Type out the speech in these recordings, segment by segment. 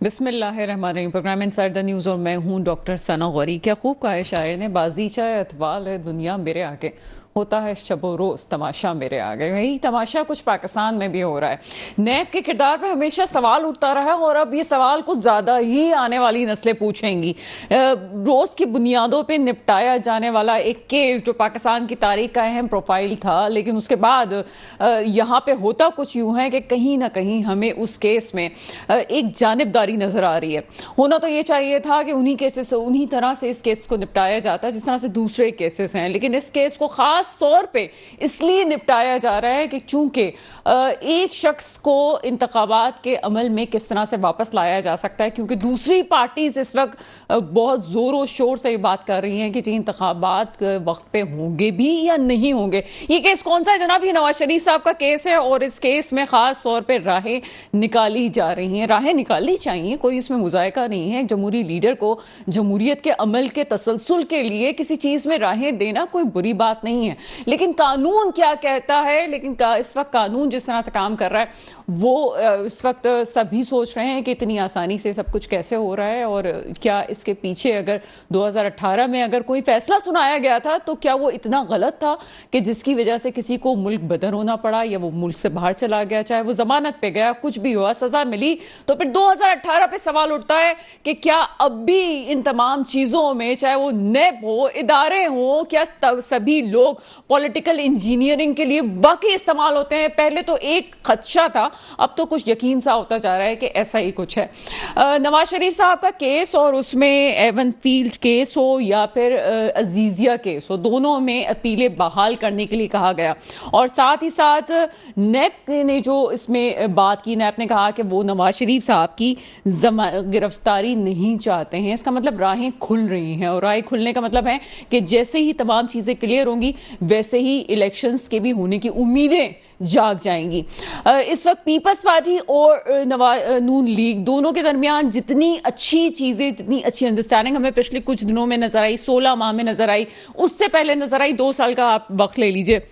बिस्मिल्लाहिर्रहमानिर्रहीम। Programme inside the news और मैं हूं डॉक्टर सना गौरी। क्या खूब कहा है शायर ने, बाजीचा अतवाल है दुनिया मेरे आगे, होता है शबो रोज़ तमाशा मेरे आगे। वही तमाशा कुछ पाकिस्तान में भी हो रहा है। नैब के किरदार पे हमेशा सवाल उठता रहा और अब ये सवाल कुछ ज़्यादा ही आने वाली नस्लें पूछेंगी। रोज़ की बुनियादों पे निपटाया जाने वाला एक केस जो पाकिस्तान की तारीख का अहम प्रोफाइल था, लेकिन उसके बाद यहाँ पे होता कुछ यूँ है कि कहीं ना कहीं हमें उस केस में एक जानिबदारी नज़र आ रही है। होना तो ये चाहिए था कि उन्हीं केसेस उन्हीं तरह से इस केस को निपटाया जाता जिस तरह से दूसरे केसेस हैं, लेकिन इस केस को खास तौर पे इसलिए निपटाया जा रहा है कि चूंकि एक शख्स को इंतखाबात के अमल में किस तरह से वापस लाया जा सकता है, क्योंकि दूसरी पार्टीज इस वक्त बहुत जोरों शोर से ये बात कर रही हैं कि जी इंतखाबात वक्त पे होंगे भी या नहीं होंगे। ये केस कौन सा है जनाब? ये नवाज शरीफ साहब का केस है और इस केस में खास तौर पर राहें निकाली जा रही हैं। राहें निकालनी चाहिए, कोई इसमें मुजायका नहीं है। जमहूरी लीडर को जमहूरियत के अमल के तसलसल के लिए किसी चीज में राहें देना कोई बुरी बात नहीं है, लेकिन कानून क्या कहता है, लेकिन इस वक्त कानून जिस तरह से काम कर रहा है वो इस वक्त सभी सोच रहे हैं कि इतनी आसानी से सब कुछ कैसे हो रहा है और क्या इसके पीछे अगर 2018 में अगर कोई फैसला सुनाया गया था तो क्या वो इतना गलत था कि जिसकी वजह से किसी को मुल्क बदर होना पड़ा या वो मुल्क से बाहर चला गया, चाहे वो जमानत पे गया, कुछ भी हुआ, सजा मिली। तो फिर 2018 पे सवाल उठता है कि क्या अब भी इन तमाम चीजों में, चाहे वो नैब हो, इदारे हो, क्या सभी लोग पॉलिटिकल इंजीनियरिंग के लिए बाकी इस्तेमाल होते हैं? पहले तो एक खदशा था, अब तो कुछ यकीन सा होता जा रहा है कि ऐसा ही कुछ है। नवाज शरीफ साहब का केस और उसमें एवन फील्ड केस हो या फिर अजीजिया केस हो, दोनों में अपीलें बहाल करने के लिए कहा गया और साथ ही साथ नैब ने जो इसमें बात की, नैब ने कहा कि वो नवाज शरीफ साहब की गिरफ्तारी नहीं चाहते हैं। इसका मतलब राहें खुल रही हैं और राहें खुलने का मतलब है कि जैसे ही तमाम चीजें क्लियर होंगी वैसे ही इलेक्शंस के भी होने की उम्मीदें जाग जाएंगी। इस वक्त पीपल्स पार्टी और नून लीग दोनों के दरमियान जितनी अच्छी चीजें, जितनी अच्छी अंडरस्टैंडिंग हमें पिछले कुछ दिनों में नजर आई, 16 माह में नजर आई, उससे पहले नजर आई, 2 साल का आप वक्त ले लीजिए,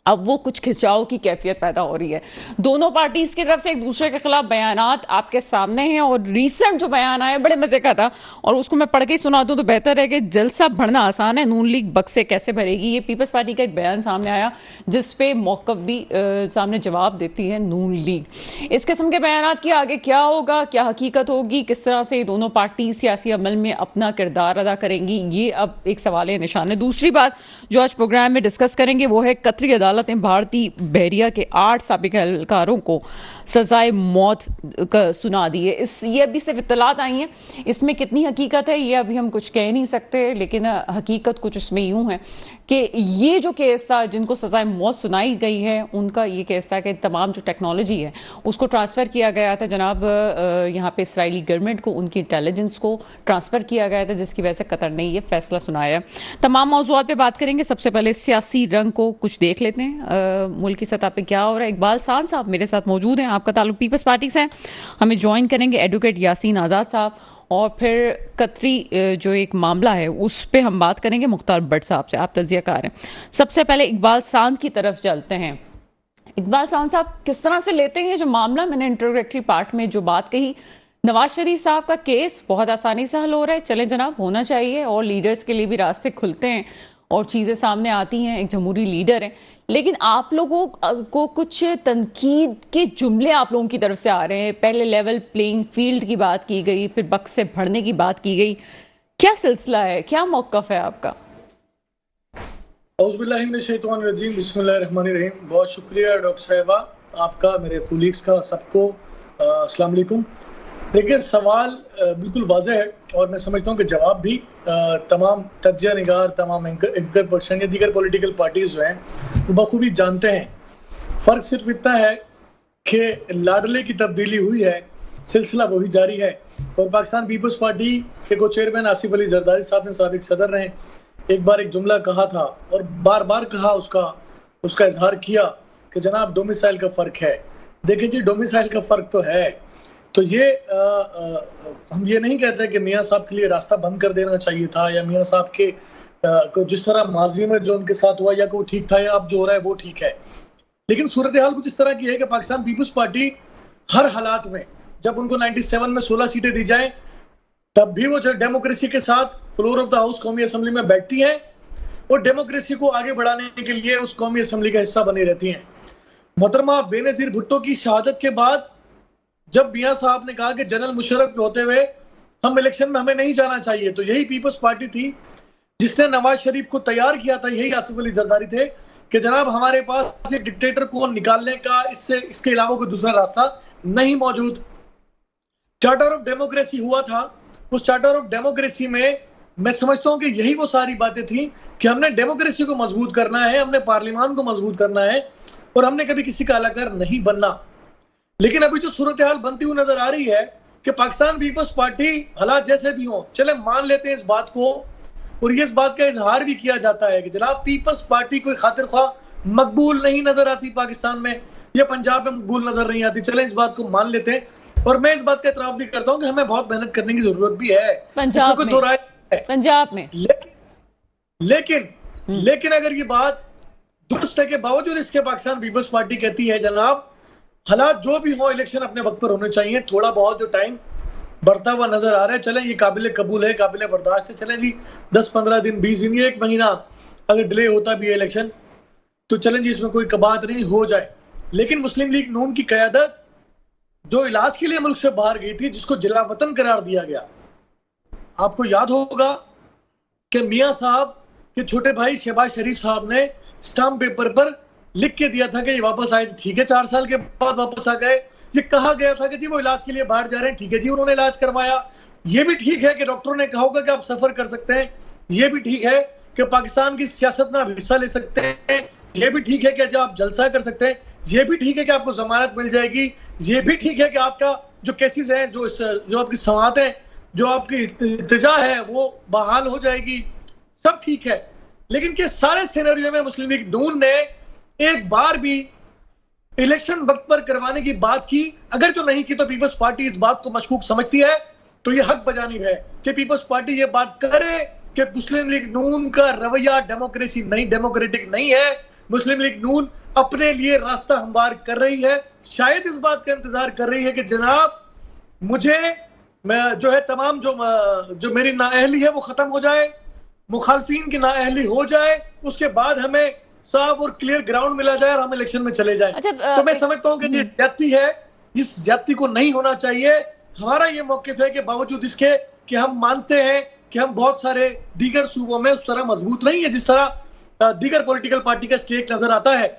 अब वो कुछ खिंचाव की कैफियत पैदा हो रही है। दोनों पार्टीज की तरफ से एक दूसरे के खिलाफ बयानात आपके सामने हैं और रीसेंट जो बयान आया बड़े मजे का था और उसको मैं पढ़ के ही सुना दूं तो बेहतर है कि जलसा भरना आसान है, नून लीग बक्से कैसे भरेगी। ये पीपल्स पार्टी का एक बयान सामने आया जिसपे मौकफ भी सामने जवाब देती है नून लीग। इस किस्म के बयानात की आगे क्या होगा, क्या हकीकत होगी, किस तरह से दोनों पार्टी सियासी अमल में अपना किरदार अदा करेंगी, ये अब एक सवाल निशान है। दूसरी बात जो आज प्रोग्राम में डिस्कस करेंगे वो है कतरी अदालत ने भारतीय बहरिया के 8 साबिक एहलकारों को सजाए मौत सुना दी है। ये अभी सिर्फ इत्तलात आई हैं, इसमें कितनी हकीकत है ये अभी हम कुछ कह नहीं सकते, लेकिन हकीकत कुछ इसमें यूं है कि ये जो केस था जिनको सजाए मौत सुनाई गई है उनका ये केस था कि तमाम जो टेक्नोलॉजी है उसको ट्रांसफ़र किया गया था जनाब, यहाँ पे इसराइली गवर्नमेंट को, उनकी इंटेलिजेंस को ट्रांसफ़र किया गया था, जिसकी वजह से कतर ने ये फैसला सुनाया। तमाम मौज़ूआत पे बात करेंगे। सबसे पहले सियासी रंग को कुछ देख लेते हैं, मुल्क की सतह पे क्या हो रहा है। इकबाल सांद साहब मेरे साथ मौजूद हैं, आपका ताल्लुक पीपल्स पार्टी से है, हमें ज्वाइन करेंगे एडवोकेट यासीन आज़ाद साहब और फिर कतरी जो एक मामला है उस पर हम बात करेंगे मुख्तार भट्ट साहब से, आप तज्ज़ियाकार हैं। सबसे पहले इकबाल सांद की तरफ चलते हैं। इकबाल सांद साहब किस तरह से लेते हैं जो मामला, मैंने इंट्रोडक्टरी पार्ट में जो बात कही, नवाज शरीफ साहब का केस बहुत आसानी से हल हो रहा है, चलें जनाब, होना चाहिए और लीडर्स के लिए भी रास्ते खुलते हैं और चीज़ें सामने आती हैं, एक जमहूरी लीडर हैं, लेकिन आप लोगों को कुछ तनकीद के जुमले आप लोगों की तरफ से आ रहे हैं। पहले लेवल प्लेइंग फील्ड की बात की गई, फिर बक्स से भरने की बात की गई, क्या सिलसिला है, क्या मौक़िफ़ है आपका? औज़ुबिल्लाहिमिनश्शैतानिर्रजीम, बिस्मिल्लाहिर्रहमानिर्रहीम। बहुत शुक्रिया डॉक्टर साहिबा आपका, मेरे कोलीग्स का, सबको अस्सलाम वालेकुम। देखिए सवाल बिल्कुल वाज़ेह है और मैं समझता हूँ कि जवाब भी तमाम तज्ज़िया निगार, तमाम एंकर पर्सन या दीगर पॉलिटिकल पार्टीज़ जो हैं वो बखूबी जानते हैं। फ़र्क सिर्फ इतना है कि लाडले की तब्दीली हुई है, सिलसिला वही जारी है और पाकिस्तान पीपल्स पार्टी के को चेयरमैन आसिफ अली जरदारी साहब ने साबिक सदर रहे, एक बार एक जुमला कहा था और बार बार कहा, उसका इजहार किया कि जनाब डोमिसाइल का फ़र्क है। देखिए जी, डोमिसाइल का फ़र्क तो है, तो ये हम ये नहीं कहते कि मियाँ साहब के लिए रास्ता बंद कर देना चाहिए था या मियाँ साहब के को जिस तरह माजी में जो उनके साथ हुआ या को ठीक था या अब जो हो रहा है वो ठीक है, लेकिन सूरत हाल कुछ इस तरह की है कि पाकिस्तान पीपल्स पार्टी हर हालात में जब उनको 97 में 16 सीटें दी जाएं, तब भी वो जो डेमोक्रेसी के साथ फ्लोर ऑफ द हाउस कौमी असेंबली में बैठती हैं और डेमोक्रेसी को आगे बढ़ाने के लिए उस कौमी असेंबली का हिस्सा बनी रहती हैं। मोहतरमा बेनजीर भुट्टो की शहादत के बाद जब मियां साहब ने कहा कि जनरल मुशर्रफ के होते हुए हम इलेक्शन में हमें नहीं जाना चाहिए, तो यही पीपल्स पार्टी थी जिसने नवाज शरीफ को तैयार किया था, यही आसिफ अली जरदारी थे कि जनाब हमारे पास एक डिक्टेटर को निकालने का इसके अलावा कोई दूसरा रास्ता नहीं मौजूद। चार्टर ऑफ डेमोक्रेसी हुआ था, उस चार्टर ऑफ डेमोक्रेसी में मैं समझता हूं कि यही वो सारी बातें थी कि हमने डेमोक्रेसी को मजबूत करना है, हमने पार्लियामान को मजबूत करना है और हमने कभी किसी का अलाकार नहीं बनना। लेकिन अभी जो सूरत हाल बनती हुई नजर आ रही है कि पाकिस्तान पीपल्स पार्टी हालात जैसे भी हो, चले मान लेते हैं इस बात को, और ये इस बात का इजहार भी किया जाता है कि जनाब पीपल्स पार्टी कोई खातिर ख्वाह मकबूल नहीं नजर आती पाकिस्तान में या पंजाब में मकबूल नजर नहीं आती, चले इस बात को मान लेते हैं। और मैं इस बात का एतराफ भी करता हूं कि हमें बहुत मेहनत करने की जरूरत भी है पंजाब में, पंजाब में। लेकिन अगर ये बात दुरुस्त है के बावजूद इसके पाकिस्तान पीपल्स पार्टी कहती है जनाब हालात जो भी हो इलेक्शन अपने वक्त पर होने चाहिए, थोड़ा बहुत जो टाइम बढ़ता हुआ नजर आ रहा है, चलें ये काबिल कबूल है, काबिल बर्दाश्त है, चलें जी 10-15 दिन 20 दिन या 1 महीना अगर डिले होता भी है इलेक्शन तो चलें जी, इसमें कोई कबात नहीं, हो जाए। लेकिन मुस्लिम लीग नून की क़यादत जो इलाज के लिए मुल्क से बाहर गई थी, जिसको जिला वतन करार दिया गया, आपको याद होगा कि मियां साहब के छोटे भाई शहबाज शरीफ साहब ने स्टाम्प पेपर पर लिख के दिया था कि ये वापस आए, ठीक है 4 साल के बाद वापस आ गए। ये कहा गया था कि जी वो इलाज के लिए बाहर जा रहे हैं, ठीक है जी उन्होंने इलाज करवाया। ये भी ठीक है कि डॉक्टरों ने कहा होगा कि आप सफर कर सकते हैं, ये भी ठीक है कि पाकिस्तान की सियासत में आप हिस्सा ले सकते हैं, ये भी ठीक है कि जो आप जलसा कर सकते हैं, ये भी ठीक है कि आपको जमानत मिल जाएगी, ये भी ठीक है कि आपका जो केसेस हैं, जो आपकी समाअत है, जो आपकी इल्तिजा है वो बहाल हो जाएगी, सब ठीक है। लेकिन के सारे सिनेरियो में मुस्लिम लीग नून ने एक बार भी इलेक्शन वक्त पर करवाने की बात की, अगर जो नहीं की तो पीपल्स पार्टी इस बात को मशकूक समझती है, तो ये हक बजानिब है कि पीपल्स पार्टी ये बात करे कि मुस्लिम लीग नून का रवैया डेमोक्रेसी नहीं, डेमोक्रेटिक नहीं है। मुस्लिम लीग नून अपने लिए रास्ता हमवार कर रही है, शायद इस बात का इंतजार कर रही है कि जनाब मुझे जो है तमाम जो मेरी नाअहली है वो खत्म हो जाए, मुखालफीन की नाअहली हो जाए, उसके बाद हमें साफ और क्लियर ग्राउंड मिला जाए और हम इलेक्शन में चले जाएं। तो मैं समझता हूं कि ये ज्यादती है, इस ज्यादती को नहीं होना चाहिए। हमारा ये मौकिफ है कि बावजूद इसके कि हम मानते हैं कि हम बहुत सारे दीगर सूबों में उस तरह मजबूत नहीं है जिस तरह दीगर पॉलिटिकल पार्टी का स्टेक नजर आता है,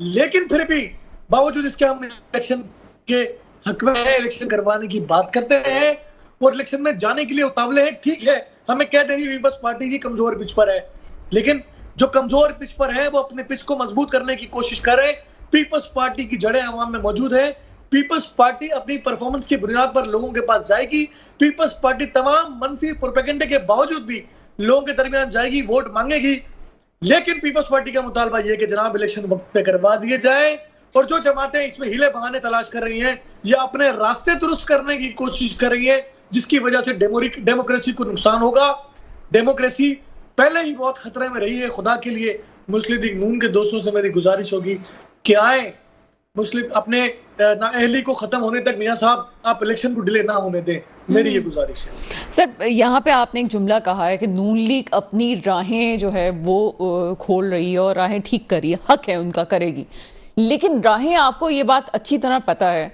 लेकिन फिर भी बावजूद इसके हम इलेक्शन के हक में है, इलेक्शन करवाने की बात करते हैं और इलेक्शन में जाने के लिए उतावले हैं। ठीक है, हमें कहते हैं पीपल्स पार्टी की कमजोर पिच पर है, लेकिन जो कमजोर पिच पर है वो अपने पिच को मजबूत करने की कोशिश करे। पीपल्स पार्टी की जड़ें अवाम में मौजूद है, पीपल्स पार्टी अपनी परफॉर्मेंस की बुनियाद पर लोगों के पास जाएगी, पीपल्स पार्टी तमाम मनफी प्रोपेगेंडे के बावजूद भी लोगों के दरमियान जाएगी, वोट मांगेगी। लेकिन पीपल्स पार्टी का मुतालबा यह कि जनाब इलेक्शन वक्त पे करवा दिए जाए और जो जमातें इसमें हीले बहाने तलाश कर रही हैं या अपने रास्ते दुरुस्त करने की कोशिश कर रही है जिसकी वजह से डेमोक्रेसी को नुकसान होगा। डेमोक्रेसी पहले ही बहुत खतरे में रही है। खुदा के लिए मुस्लिम लीग नून के दोस्तों से मेरी गुजारिश होगी कि आए मुस्लिम अपने नाअहली को खत्म होने तक मियां साहब आप इलेक्शन को डिले ना होने दें, मेरी ये गुजारिश है। सर यहाँ पे आपने एक जुमला कहा है कि नून लीग अपनी राहें जो है वो खोल रही है और राहें ठीक कर रही है, हक है उनका, करेगी। लेकिन राहें, आपको ये बात अच्छी तरह पता है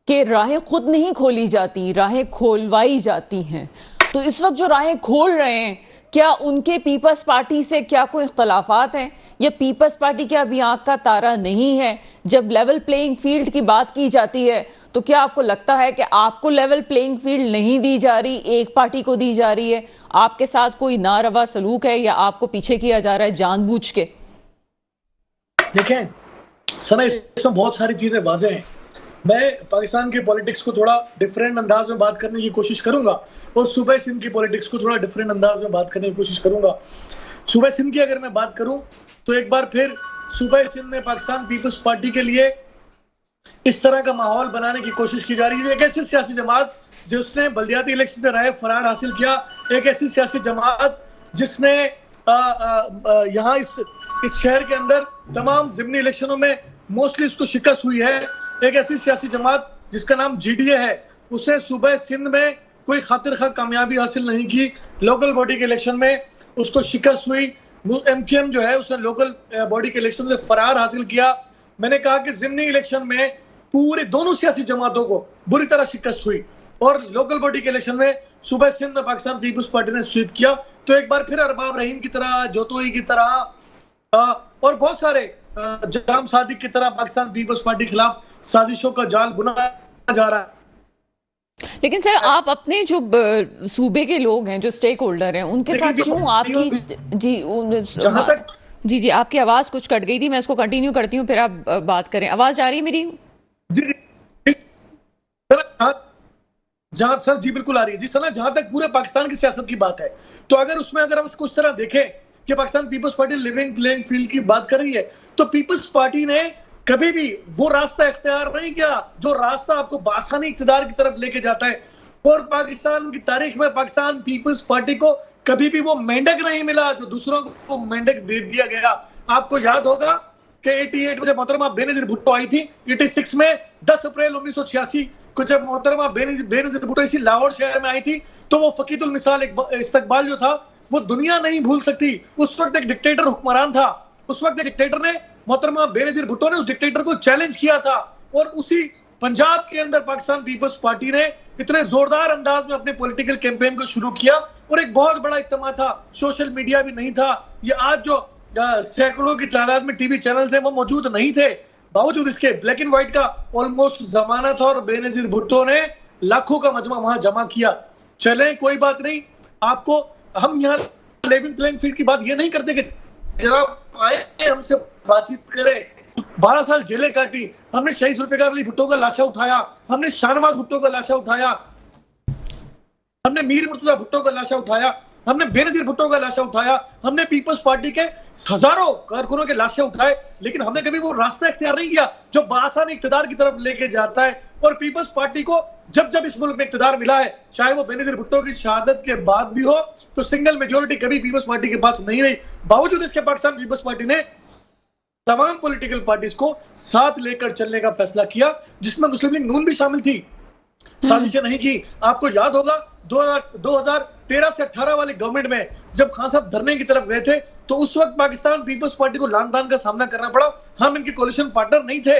कि राहें खुद नहीं खोली जाती, राहें खोलवाई जाती हैं। तो इस वक्त जो राहें खोल रहे हैं, क्या उनके पीपल्स पार्टी से क्या कोई इख्तलाफात हैं या पीपल्स पार्टी क्या अभी आंख का तारा नहीं है? जब लेवल प्लेइंग फील्ड की बात की जाती है तो क्या आपको लगता है कि आपको लेवल प्लेइंग फील्ड नहीं दी जा रही, एक पार्टी को दी जा रही है? आपके साथ कोई नारवा सलूक है या आपको पीछे किया जा रहा है जानबूझ के? देखें सना, इसमें बहुत सारी चीजें वाज़ेह हैं। मैं पाकिस्तान के पॉलिटिक्स को थोड़ा डिफरेंट अंदाज में बात करने की कोशिश करूंगा और सूबे सिंध की पॉलिटिक्स को थोड़ा डिफरेंट अंदाज में बात करने की कोशिश करूंगा। सूबे सिंध की अगर मैं बात करूं तो एक बार फिर सूबे सिंध में पाकिस्तान पीपल्स पार्टी के लिए इस तरह का माहौल बनाने की कोशिश की जा रही है। एक ऐसी सियासी जमात जिसने बल्दियाती इलेक्शन से राय फरार हासिल किया, एक ऐसी सियासी जमात जिसने यहाँ इस शहर के अंदर तमाम ज़िमनी इलेक्शनों में मोस्टली उसको शिकस्त हुई है, एक ऐसी सियासी जमात जिसका नाम GDA है उसने सुबह सिंध में कोई खातिर खा कामयाबी हासिल नहीं की। लोकल बॉडी के इलेक्शन में उसको शिकस्त हुई। एमक्यूएम जो है उसने लोकल बॉडी के इलेक्शन से फरार हासिल किया। मैंने कहा कि ज़िमनी इलेक्शन में पूरे दोनों सियासी जमातों को बुरी तरह शिकस्त हुई और लोकल बॉडी के इलेक्शन में सुबह सिंध में पाकिस्तान पीपल्स पार्टी ने स्वीप किया। तो एक बार फिर अरबाब रहीम की तरह, जोतोई की तरह और बहुत सारे जाम सादिक की तरह पाकिस्तान पीपल्स पार्टी के खिलाफ साजिशों का जाल बुना जा रहा है। लेकिन सर, आप अपने जो सूबे के लोग हैं, जो स्टेक होल्डर हैं, उनके साथ क्यों आपकी जहां तक जी आपकी आवाज कुछ कट गई थी, मैं इसको कंटिन्यू करती हूँ, फिर आप बात करें। आवाज आ रही है मेरी? जी जहां सर जी बिल्कुल आ रही है जी सर। जहां तक पूरे पाकिस्तान की सियासत की बात है, तो अगर उसमें अगर हम कुछ तरह देखें कि पाकिस्तान पीपल्स पार्टी लिविंग प्लेइंग फील्ड की बात कर रही है, तो पीपल्स पार्टी ने कभी भी वो रास्ता इख्तियार नहीं किया जो रास्ता आपको बासानी इख्तियार की तरफ लेके जाता है। और पाकिस्तान की तारीख में पाकिस्तान पीपल्स पार्टी को कभी भी वो मेंढक नहीं मिला जो दूसरों को मेंढक दे दिया गया। आपको याद होगा कि 88 में जब मोहतरमा बेनजीर भुट्टो आई थी, 86 में 10 अप्रैल 1986 को जब मोहतरमा बेनजीर भुट्टो इसी लाहौर शहर में आई थी, तो वो फकीतुल मिसाल इस्तकबाल जो था वो दुनिया नहीं भूल सकती। उस वक्त एक डिक्टेटर हुक्मरान था। उस वक्त एक डिक्टेटर ने, मोहतरमा बेनजीर भुट्टो ने उस डिक्टेटर को चैलेंज किया था। और उसी पंजाब के अंदर पाकिस्तान पीपल्स पार्टी ने इतने जोरदार अंदाज में अपने पॉलिटिकल कैंपेन को शुरू किया और एक बहुत बड़ा इज्तिमा था। सोशल मीडिया भी नहीं था। ये आज जो सैकड़ों की तादाद में टीवी चैनल है वो मौजूद नहीं थे। बावजूद इसके ब्लैक एंड व्हाइट का ऑलमोस्ट जमाना था और बेनजीर भुट्टो ने लाखों का मजमा वहां जमा किया। चले कोई बात नहीं, आपको हम यहाँ लेवल प्लेइंग फील्ड की बात ये नहीं करते कि जनाब आए हमसे बातचीत करें। 12 साल जेलें काटी हमने। शहीद जुल्फिकार अली भुट्टो का लाशा उठाया, हमने शाहनवाज भुट्टो का लाशा उठाया, हमने मीर मुर्तजा भुट्टो का लाशा उठाया, हमने बेनजीर भुट्टो का लाशा उठाया, हमने पीपल्स पार्टी के हजारों कारकुनों के लाशे उठाए। लेकिन हमने कभी वो रास्ता इख्तियार नहीं किया जो बासानी इख्तियार की तरफ लेके जाता है। और पीपल्स पार्टी को जब जब इस मुल्क में इख्तियार मिला है, चाहे वो बेनजीर भुट्टो की शहादत के बाद भी हो, तो सिंगल मेजोरिटी कभी पीपल्स पार्टी के पास नहीं रही। बावजूद इसके पाकिस्तान पीपल्स पार्टी ने तमाम पॉलिटिकल पार्टीज को साथ लेकर चलने का फैसला किया, जिसमें मुस्लिम लीग नून भी शामिल थी। साजिशें नहीं की। आपको याद होगा 2013 से 18 वाली गवर्नमेंट में जब खान साहब धरने की तरफ गए थे, तो उस वक्त पाकिस्तान पीपल्स पार्टी को लान तान का सामना करना पड़ा। हम इनके कोलिशन पार्टनर नहीं थे।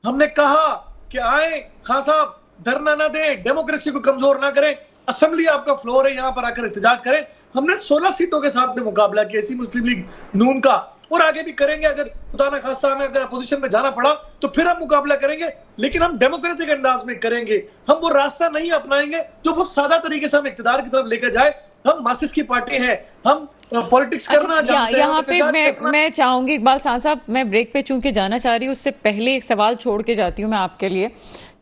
हमने कहा कि आए खान साहब, धरना ना दें, डेमोक्रेसी को कमजोर ना करें, असेंबली आपका फ्लोर है, यहां पर आकर एहतजाज करें। हमने 16 सीटों के साथ में मुकाबला किया इसी मुस्लिम लीग नून का, और आगे भी करेंगे। अगर खुदा ना खास्ता हमें अगर अपोजिशन में जाना पड़ा तो फिर हम मुकाबला करेंगे, लेकिन हम डेमोक्रेटिक अंदाज में करेंगे। हम वो रास्ता नहीं अपनाएंगे जो बहुत सादा तरीके से हम इख्तियार की तरफ लेकर जाए। हम मासिस की पार्टी है, हम पॉलिटिक्स करना जानते हैं। यहाँ पे मैं चाहूंगी इकबाल साहब, मैं ब्रेक पे चूंकि जाना चाह रही हूँ, उससे पहले एक सवाल छोड़ के जाती हूँ मैं आपके लिए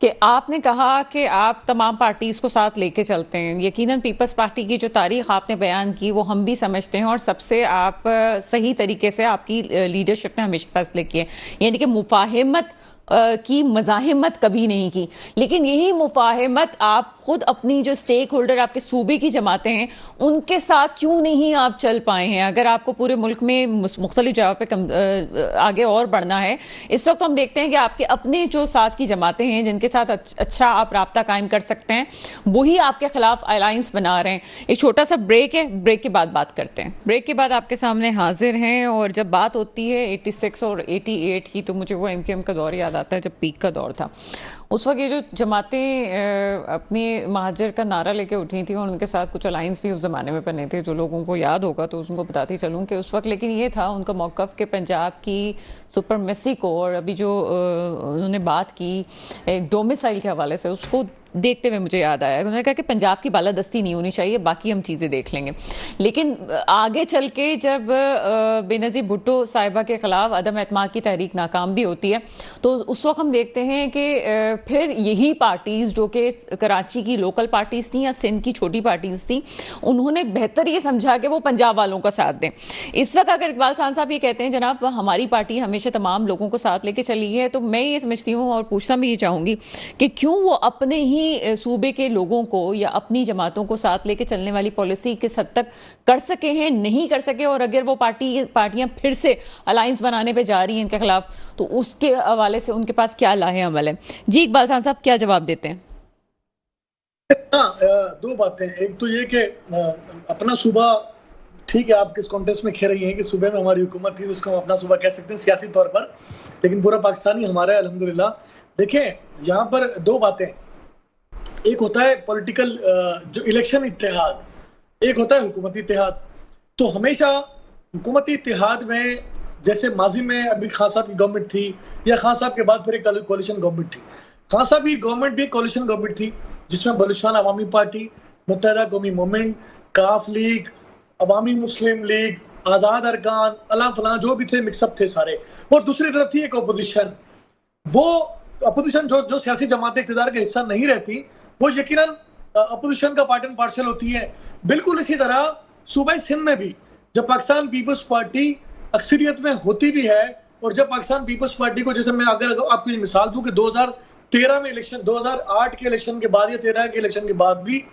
कि आपने कहा कि आप तमाम पार्टीज को साथ लेके चलते हैं। यकीनन पीपल्स पार्टी की जो तारीख आपने बयान की वो हम भी समझते हैं और सबसे आप सही तरीके से आपकी लीडरशिप ने हमेशा फैसले किए, यानी कि मुफाहिमत की मज़ाहिमत कभी नहीं की। लेकिन यही मुफाहिमत आप खुद अपनी जो स्टेक होल्डर आपके सूबे की जमातें हैं उनके साथ क्यों नहीं आप चल पाए हैं? अगर आपको पूरे मुल्क में मुख्तलिफ जगह पे आगे और बढ़ना है, इस वक्त हम देखते हैं कि आपके अपने जो साथ की जमातें हैं जिनके साथ अच्छा आप राब्ता कायम कर सकते हैं, वही आपके खिलाफ अलायंस बना रहे हैं। एक छोटा सा ब्रेक है, ब्रेक के बाद बात करते हैं। ब्रेक के बाद आपके सामने हाजिर हैं। और जब बात होती है 86 और 88 की, तो मुझे वो एमकेएम का दौर याद आता है जब पीक का दौर था। उस वक्त ये जो जमातें अपनी महाजर का नारा लेके उठी थी और उनके साथ कुछ अलायंस भी उस ज़माने में बने थे, जो लोगों को याद होगा तो उनको बताती चलूँ कि उस वक्त लेकिन ये था उनका मौक़िफ़ के पंजाब की सुपरमेसी को, और अभी जो उन्होंने बात की एक डोमिसाइल के हवाले से, उसको देखते हुए मुझे याद आया, उन्होंने कहा कि पंजाब की बालादस्ती नहीं होनी चाहिए, बाकी हम चीज़ें देख लेंगे। लेकिन आगे चल के जब बेनज़ीर भुट्टो साहिबा के खिलाफ अदम एतमाद की तहरीक नाकाम भी होती है, तो उस वक्त हम देखते हैं कि फिर यही पार्टीज जो कि कराची की लोकल पार्टीज थी या सिंध की छोटी पार्टीज थी, उन्होंने बेहतर ये समझा कि वो पंजाब वालों का साथ दें। इस वक्त अगर इकबाल साहब ये कहते हैं जनाब हमारी पार्टी हमेशा तमाम लोगों को साथ लेके चली है, तो मैं ये समझती हूँ और पूछना भी ये चाहूंगी कि क्यों वो अपने ही सूबे के लोगों को या अपनी जमातों को साथ लेके चलने वाली पॉलिसी किस हद तक कर सके हैं, नहीं कर सके, और अगर वो पार्टियां फिर से अलायंस बनाने पे जा रही हैं इनके खिलाफ, तो उसके हवाले से उनके पास क्या लाहे अमल है? जी इकबाल साहब क्या जवाब देते हैं? हाँ, दो बातें। एक तो ये कि अपना सूबा, ठीक है, आप किस कॉन्टेक्स्ट में कह रही हैं कि सूबे में हमारी हुकूमत थी, तो उसको हम अपना सूबा कह सकते हैं सियासी तौर पर, लेकिन पूरा पाकिस्तान ही हमारा है अल्हम्दुलिल्लाह। देखें, यहाँ पर दो बातें, एक होता है पॉलिटिकल जो इलेक्शन इत्तेहाद, एक होता है हुकूमती इत्तेहाद। तो हमेशा हुकूमती इत्तेहाद में, जैसे माजी में अभी खान साहब की गवर्नमेंट थी, या खान साहब के बाद फिर एक कोलिशन गवर्नमेंट थी। खान साहब की गवर्नमेंट भी कोलिशन गवर्नमेंट थी, जिसमें बलूचिस्तान अवामी पार्टी, मुत्तहिदा कौमी मूवमेंट, काफ लीग, अवामी मुस्लिम लीग, आज़ाद अरकान, अला फलां जो भी थे, मिक्सअप थे सारे। और दूसरी तरफ थी एक अपोजिशन। वो अपोजिशन जो सियासी जमातें इक़्तिदार का हिस्सा नहीं रहती, वो यकीनन अपोजिशन का पार्ट एंड पार्सल होती है। बिल्कुल इसी तरह सूबे सिंध में भी जब पाकिस्तान पीपल्स पार्टी अक्सरियत में होती भी है, और जब पाकिस्तान पीपल्स पार्टी को, जैसे मैं अगर आपको ये मिसाल दूं कि 2013 में इलेक्शन, 2008 के इलेक्शन के बाद या 13 के इलेक्शन के बाद भी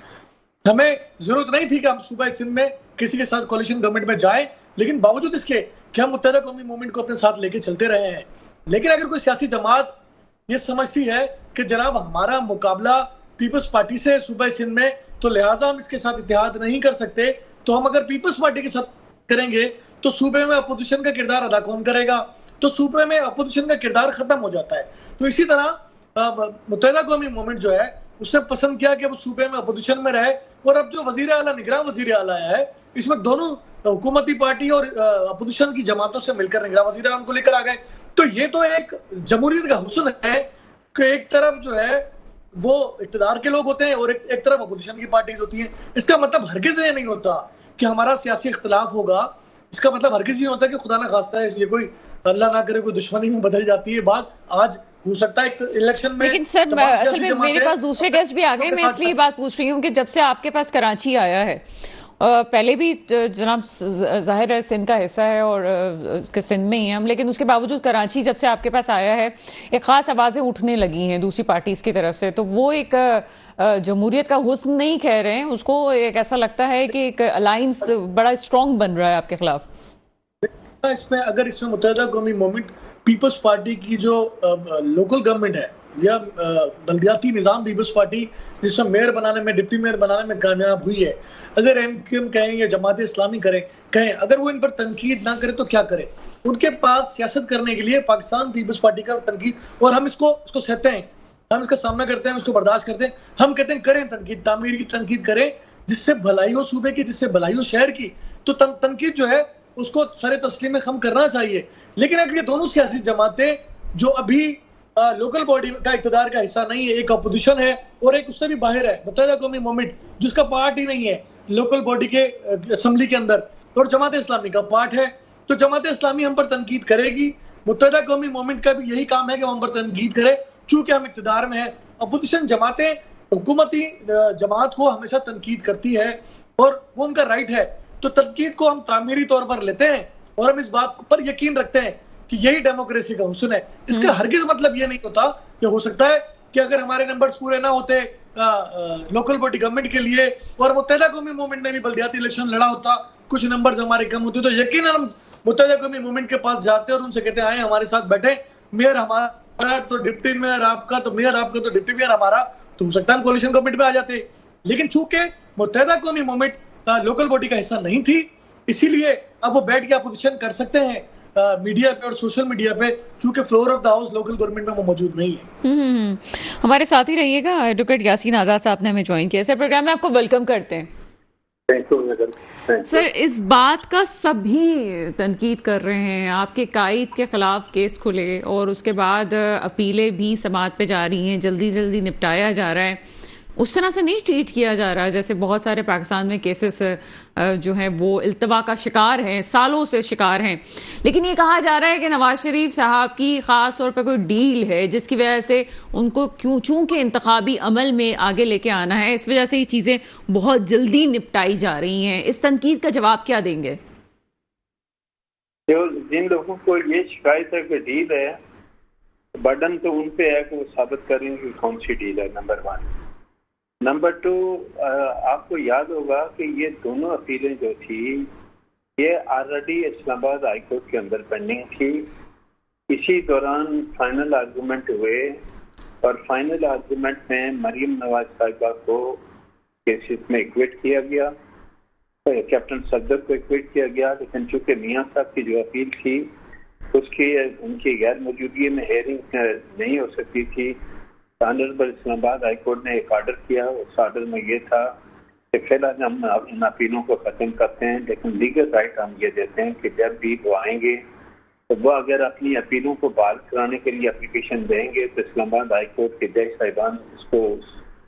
हमें जरूरत नहीं थी कि हम सूबा सिंध में किसी के साथ कोलिशन गवर्नमेंट में जाएं, लेकिन बावजूद इसके कि हम मुत्तहिदा कौमी मूवमेंट को अपने साथ लेके चलते रहे हैं। लेकिन अगर कोई सियासी जमात ये समझती है कि जनाब हमारा मुकाबला पीपल्स पार्टी से सूबा सिंध में, तो लिहाजा हम इसके साथ इत्तेहाद नहीं कर सकते, तो हम अगर पीपल्स पार्टी के साथ करेंगे तो सूबे में अपोजिशन का किरदार अदा कौन करेगा? तो सूबे में अपोजिशन का किरदार खत्म हो जाता है। तो इसी तरह मुत्तहिदा कौमी मूवमेंट जो है, उसने पसंद किया कि वो सूबे में अपोजिशन में रहे, और अब जो वजीर आला, निगरान वजीर आला है, इसमें दोनों हुकूमती पार्टी और अपोजिशन की जमातों से मिलकर निगरान वजीर आला को लेकर आ गए। तो ये तो एक जमहूरियत का हुस्न है कि एक तरफ जो है वो इक़्तिदार के लोग होते हैं और एक तरफ अपोजिशन की पार्टीज होती हैं। इसका मतलब हरगिज़ ये नहीं होता कि हमारा सियासी इख्तिलाफ होगा। इसका मतलब हरगिज़ ये होता है कि खुदा ना खास्ता है ये कोई, अल्लाह ना करे, कोई दुश्मनी में बदल जाती है बात। आज हो सकता है इलेक्शन में, लेकिन सर असल में मेरे पास दूसरे गेस्ट भी आ गए। मैं इसलिए बात पूछ रही हूँ कि जब से आपके पास कराची आया है, पहले भी जनाब जाहिर है सिंध का हिस्सा है और सिंध में ही हम, लेकिन उसके बावजूद कराची जब से आपके पास आया है, एक खास आवाज़ें उठने लगी हैं दूसरी पार्टीज की तरफ से। तो वो एक जमहूरियत का हुस्न नहीं कह रहे हैं उसको, एक ऐसा लगता है कि एक अलायंस बड़ा स्ट्रॉन्ग बन रहा है आपके खिलाफ। इसमें मुत्तहिदा कौमी मूवमेंट पीपल्स पार्टी की जो लोकल गवर्नमेंट है, या बल्दियाती निज़ाम पीपल्स पार्टी जिसमें मेयर बनाने में, डिप्टी मेयर बनाने में कामयाब हुई है, अगर एमक्यूएम कहें या जमात इस्लामी कहें, अगर वो इन पर तनकीद ना करे तो क्या करे? उनके पास सियासत करने के लिए पाकिस्तान पीपल्स पार्टी का तनकीद, और हम इसको सहते हैं, हम इसका सामना करते हैं, हम इसको बर्दाश्त करते हैं। हम कहते हैं करें तनकीद, तामीर की तनकीद करें, जिससे भलाई हो सूबे की, जिससे भलाई हो शहर की। तो तनकीद जो है उसको सरे तस्लीम में खम करना चाहिए। लेकिन अगर ये दोनों सियासी जमातें जो अभी लोकल बॉडी का इक़्तिदार का हिस्सा नहीं है, एक अपोजिशन है और एक उससे भी बाहर है मुत्तहिदा कौमी मूवमेंट, जिसका पार्ट ही नहीं है लोकल बॉडी के असेंबली के अंदर, और जमात इस्लामी का पार्ट है, तो जमात इस्लामी हम पर तनकीद करेगी। मुत्तहिदा कौमी मूवमेंट का भी यही काम है कि हम पर तनकीद करे, चूंकि हम इक़्तिदार में है। अपोजिशन जमातें हुकूमती जमात को हमेशा तनकीद करती है और वो उनका राइट है, तो तनकीद को हम तामीरी तौर पर लेते हैं और हम इस बात पर यकीन रखते हैं कि यही डेमोक्रेसी का हुस्न है। इसका हरगिज मतलब ये नहीं होता कि हो सकता है कि अगर हमारे नंबर्स पूरे ना होते लोकल बॉडी गवर्नमेंट के लिए और मुत्तहिदा कौमी मूवमेंट ने भी बल्दियाती इलेक्शन लड़ा होता, कुछ नंबर्स हमारे कम होते, तो यकीनन हम मुत्तहिदा कौमी मूवमेंट के पास जाते और उनसे कहते आए हमारे साथ बैठे, मेयर हमारा तो डिप्टी मेयर आपका, तो मेयर आपका तो डिप्टी मेयर हमारा, तो हो सकता है हम कोलिशन गवर्नमेंट में आ जाते। लेकिन चूंकि मुत्तहिदा कौमी मूवमेंट लोकल बॉडी का हिस्सा नहीं थी, इसीलिए अब वो बैठ के अपोजिशन कर सकते हैं मीडिया पे और सोशल मीडिया पे, चूंकि floor of the house local government में वो मौजूद नहीं है। हमारे साथ ही रहिएगा, एडवोकेट यासीन आज़ाद साहब ने हमें ज्वाइन किया। सर, प्रोग्राम में आपको वेलकम करते हैं। सर, इस बात का सभी तनकीद कर रहे हैं, आपके कायद के खिलाफ केस खुले और उसके बाद अपीलें भी समाअत पे जा रही हैं, जल्दी जल्दी निपटाया जा रहा है, उस तरह से नहीं ट्रीट किया जा रहा है जैसे बहुत सारे पाकिस्तान में केसेस जो हैं वो इल्तवा का शिकार हैं, सालों से शिकार हैं। लेकिन ये कहा जा रहा है कि नवाज शरीफ साहब की ख़ास तौर पर कोई डील है जिसकी वजह से उनको चूंकि इंतखाबी अमल में आगे लेके आना है, इस वजह से ये चीज़ें बहुत जल्दी निपटाई जा रही हैं। इस तनकीद का जवाब क्या देंगे? जिन लोगों को ये शिकायत है कि डील है, बर्डन तो उन पे है कि वो साबित करें कि कौन सी डील है, नंबर 1। नंबर 2, आपको याद होगा कि ये दोनों अपीलें जो थी ये ऑलरेडी इस्लामाबाद हाई कोर्ट के अंदर पेंडिंग थी। इसी दौरान फाइनल आर्गूमेंट हुए और फाइनल आर्गूमेंट में मरीम नवाज साहिबा को केसेस में एक्विट किया गया, तो कैप्टन सफदर को एक्विट किया गया, लेकिन चूंकि मियां साहब की जो अपील थी उसकी उनकी गैर मौजूदगी में हेयरिंग नहीं हो सकती थी। ऑनरेबल इस्लामाबाद हाई कोर्ट ने एक ऑर्डर किया। उस ऑर्डर में ये था कि फिलहाल हम इन अपीलों को खत्म करते हैं, लेकिन लीगल राइट हम ये देते हैं कि जब भी वो आएंगे तो वो अगर अपनी अपीलों को बहाल कराने के लिए एप्लीकेशन देंगे तो इस्लामाबाद हाई कोर्ट के जज साहिबान इसको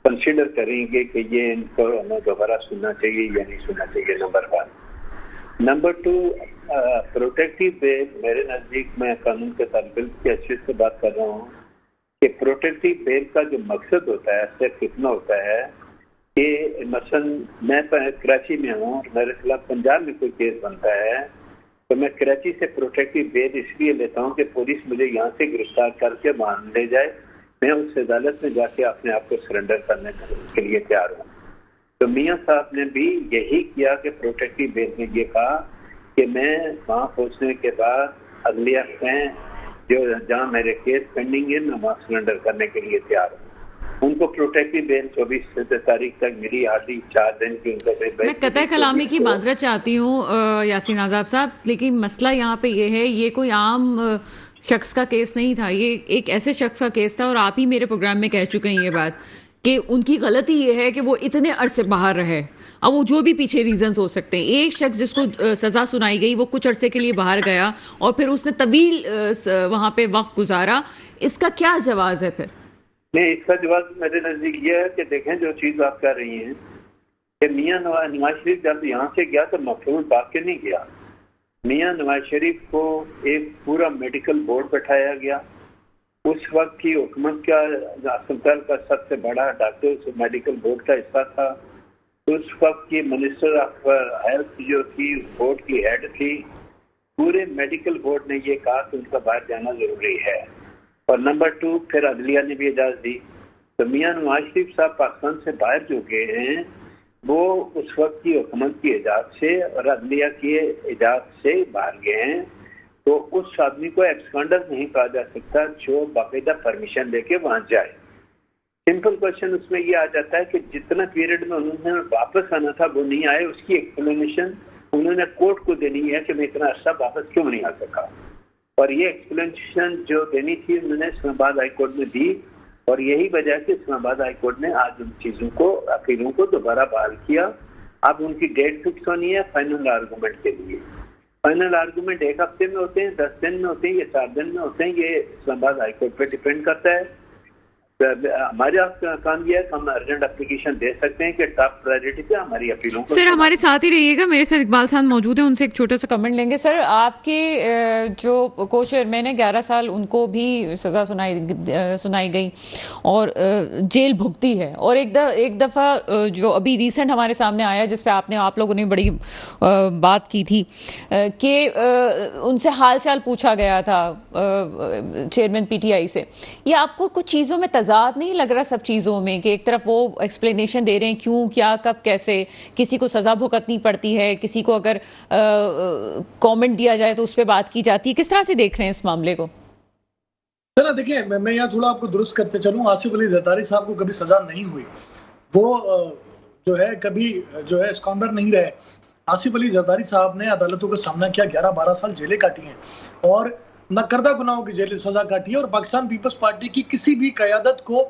कंसिडर करेंगे कि ये इनको हमें दोबारा सुनना चाहिए या नहीं सुनना चाहिए। नंबर 1। नंबर 2, प्रोटेक्टिव बेल मेरे नज़दीक, मैं कानून के तालिब इल्म की अच्छे से बात कर रहा हूँ कि प्रोटेक्टिव बेल का जो मकसद होता है सिर्फ कितना होता है कि मसलन मैं कराची में हूँ, मेरे खिलाफ पंजाब में कोई केस बनता है तो मैं कराची से प्रोटेक्टिव बेल इसलिए लेता हूँ कि पुलिस मुझे यहाँ से गिरफ्तार करके मान ले जाए, मैं उस अदालत में जाके अपने आप को सरेंडर करने के लिए तैयार हूँ। तो मियां साहब ने भी यही किया कि प्रोटेक्टिव बेल में ये कहा कि मैं वहाँ पहुँचने के बाद अगले हफ्ते जो जहाँ मेरे केस पेंडिंग है मैं वहाँ सरेंडर करने के लिए तैयार हूँ। उनको प्रोटेक्टिव बेल 24 तारीख तक मिली, आधी 4 दिन की उनको। मैं कतई कलामी की माजरत चाहती हूँ यासीन आज़ाद साहब, लेकिन मसला यहाँ पे ये है, ये कोई आम शख्स का केस नहीं था, ये एक ऐसे शख्स का केस था और आप ही मेरे प्रोग्राम में कह चुके हैं ये बात कि उनकी गलती ये है कि वो इतने अरसे बाहर रहे। अब वो जो भी पीछे रीजंस हो सकते हैं, एक शख्स जिसको सजा सुनाई गई वो कुछ अरसे के लिए बाहर गया और फिर उसने तवील वहां पे वक्त गुजारा, इसका क्या जवाब है फिर? नहीं, इसका जवाब मेरे नजदीक ये है कि देखें जो चीज आप कह रही हैं कि मियां नवाज शरीफ जब यहाँ से गया तो मखदूम पाक के नहीं गया। मियां नवाज शरीफ को एक पूरा मेडिकल बोर्ड बैठाया गया। उस वक्त की हुकूमत का अस्पताल का सबसे बड़ा डॉक्टर मेडिकल बोर्ड का हिस्सा था। उस वक्त की मिनिस्टर ऑफ हेल्थ जो थी बोर्ड की हेड थी। पूरे मेडिकल बोर्ड ने ये कहा कि उनका बाहर जाना जरूरी है। और नंबर 2, फिर अदलिया ने भी इजाज़त दी। तो मियां नवाज शरीफ साहब पाकिस्तान से बाहर जो गए हैं वो उस वक्त की हुकूमत की इजाज़त से और अदलिया की इजाज़त से बाहर गए हैं। तो उस आदमी को एक्सकॉन्डर नहीं कहा जा सकता जो बाकायदा परमिशन लेके वहाँ जाए। सिंपल क्वेश्चन उसमें ये आ जाता है कि जितना पीरियड में उन्होंने वापस आना था वो नहीं आए, उसकी एक्सप्लेनेशन उन्होंने कोर्ट को देनी है कि मैं इतना अर्सा वापस क्यों नहीं आ सका। और ये एक्सप्लेनेशन जो देनी थी उन्होंने इस्लामाबाद हाई कोर्ट में दी और यही वजह से इस्लामाबाद हाई कोर्ट ने आज उन चीज़ों को अपीलों को दोबारा बहाल किया। अब उनकी डेट फिक्स होनी है फाइनल आर्गूमेंट के लिए। फाइनल आर्गूमेंट 1 हफ्ते में होते हैं, 10 दिन में होते हैं या 4 दिन में होते हैं, ये इस्लामाबाद हाई कोर्ट पे डिपेंड करता है। हमारे काम यह है कि हम अर्जेंट एप्लीकेशन दे सकते हैं कि टॉप प्रायोरिटी पे हमारी अपीलों को। सर हमारे साथ ही रहिएगा, मेरे साथ इकबाल साहब मौजूद हैं, उनसे एक छोटा सा कमेंट लेंगे। सर आपके जो को चेयरमैन है 11 साल उनको भी सज़ा सुनाई गई और जेल भुगती है और एक दफ़ा जो अभी रिसेंट हमारे सामने आया जिस पे आप लोगों ने बड़ी बात की थी कि उनसे हाल चाल पूछा गया था चेयरमैन PTI से। ये आपको कुछ चीज़ों में तजाद नहीं लग रहा सब चीज़ों में कि एक तरफ वो एक्सप्लेनेशन दे रहे हैं क्यों क्या कब कैसे किसी को सज़ा भुगतनी पड़ती है, किसी को अगर कमेंट दिया जाए तो उस पर बात की जाती है, किस तरह से देख रहे हैं इस मामले को? चला देखिए, मैं यहाँ थोड़ा आपको दुरुस्त करते चलूँ। आसिफ अली जरदारी साहब को कभी सजा नहीं हुई, वो जो है कभी जो है स्कॉन्डर नहीं रहे। आसिफ अली जरदारी साहब ने अदालतों का सामना किया, 11-12 साल जेलें काटी हैं और नकरदा गुनाहों की जेल सजा काटी है और पाकिस्तान पीपल्स पार्टी की किसी भी क़यादत को